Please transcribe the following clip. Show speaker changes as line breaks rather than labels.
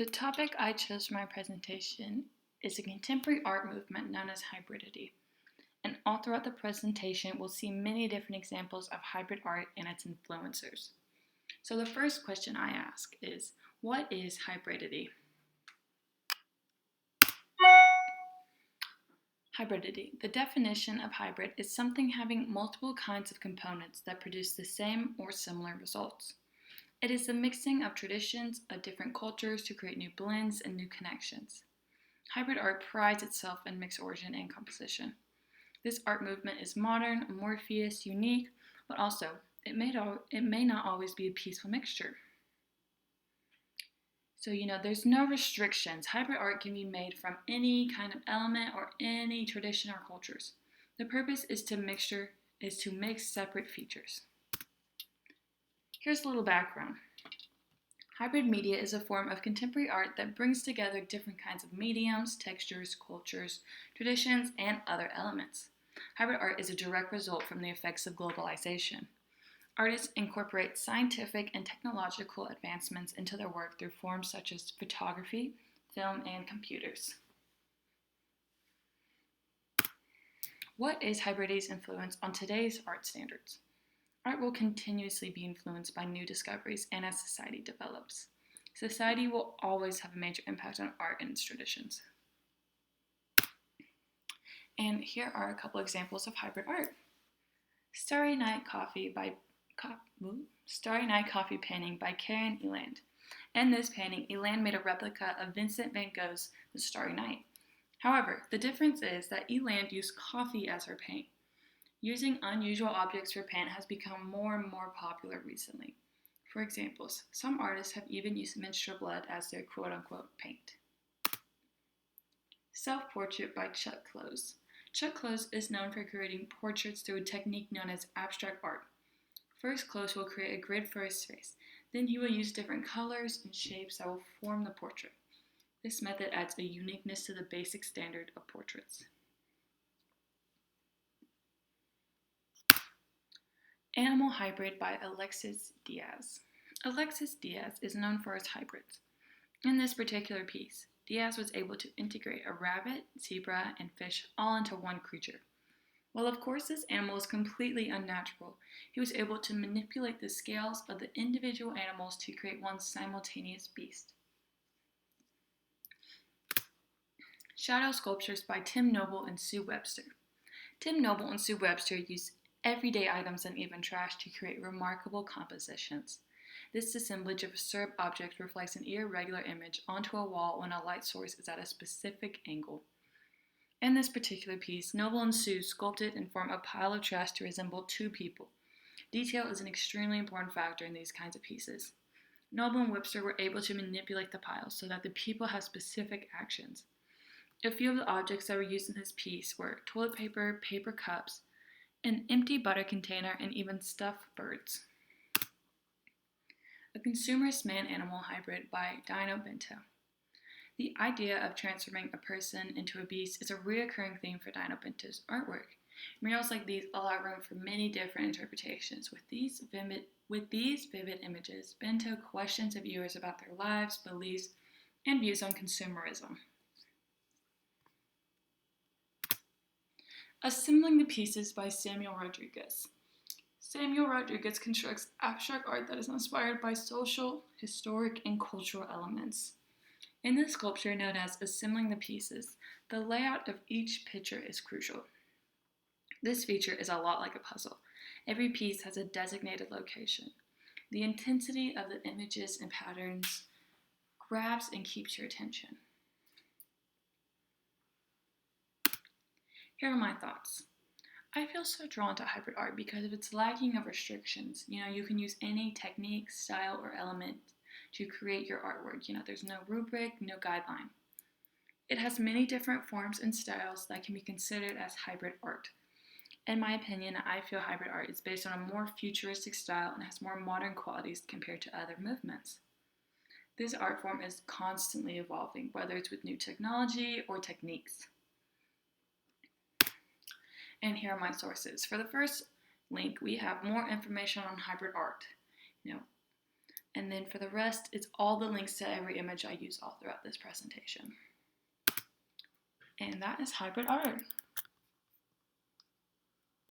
The topic I chose for my presentation is a contemporary art movement known as hybridity. And all throughout the presentation, we'll see many different examples of hybrid art and its influencers. So the first question I ask is, what is hybridity? Hybridity. The definition of hybrid is something having multiple kinds of components that produce the same or similar results. It is the mixing of traditions of different cultures to create new blends and new connections. Hybrid art prides itself in mixed origin and composition. This art movement is modern, amorphous, unique, but also it may not always be a peaceful mixture. So, there's no restrictions. Hybrid art can be made from any kind of element or any tradition or cultures. The purpose is to mix separate features. Here's a little background. Hybrid media is a form of contemporary art that brings together different kinds of mediums, textures, cultures, traditions, and other elements. Hybrid art is a direct result from the effects of globalization. Artists incorporate scientific and technological advancements into their work through forms such as photography, film, and computers. What is hybridity's influence on today's art standards? Art will continuously be influenced by new discoveries and as society develops. Society will always have a major impact on art and its traditions. And here are a couple examples of hybrid art. Starry Night Coffee painting by Karen Eland. In this painting, Eland made a replica of Vincent van Gogh's The Starry Night. However, the difference is that Eland used coffee as her paint. Using unusual objects for paint has become more and more popular recently. For examples, some artists have even used menstrual blood as their quote-unquote paint. Self-portrait by Chuck Close. Chuck Close is known for creating portraits through a technique known as abstract art. First, Close will create a grid for his face. Then he will use different colors and shapes that will form the portrait. This method adds a uniqueness to the basic standard of portraits. Animal Hybrid by Alexis Diaz. Alexis Diaz is known for his hybrids. In this particular piece, Diaz was able to integrate a rabbit, zebra, and fish all into one creature. While of course this animal is completely unnatural, he was able to manipulate the scales of the individual animals to create one simultaneous beast. Shadow Sculptures by Tim Noble and Sue Webster. Tim Noble and Sue Webster used everyday items and even trash to create remarkable compositions. This assemblage of disturbed objects reflects an irregular image onto a wall when a light source is at a specific angle. In this particular piece, Noble and Sue sculpted and formed a pile of trash to resemble two people. Detail is an extremely important factor in these kinds of pieces. Noble and Webster were able to manipulate the piles so that the people have specific actions. A few of the objects that were used in this piece were toilet paper, paper cups, an empty butter container, and even stuffed birds. A Consumerist Man-Animal Hybrid by Dino Bento. The idea of transforming a person into a beast is a recurring theme for Dino Bento's artwork. Murals like these allow room for many different interpretations. With these vivid images, Bento questions the viewers about their lives, beliefs, and views on consumerism. Assembling the Pieces by Samuel Rodriguez. Samuel Rodriguez constructs abstract art that is inspired by social, historic, and cultural elements. In this sculpture known as Assembling the Pieces, the layout of each picture is crucial. This feature is a lot like a puzzle. Every piece has a designated location. The intensity of the images and patterns grabs and keeps your attention. Here are my thoughts. I feel so drawn to hybrid art because of its lacking of restrictions. You can use any technique, style, or element to create your artwork. There's no rubric, no guideline. It has many different forms and styles that can be considered as hybrid art. In my opinion, I feel hybrid art is based on a more futuristic style and has more modern qualities compared to other movements. This art form is constantly evolving, whether it's with new technology or techniques. And here are my sources. For the first link, we have more information on hybrid art. And then for the rest, it's all the links to every image I use all throughout this presentation. And that is hybrid art.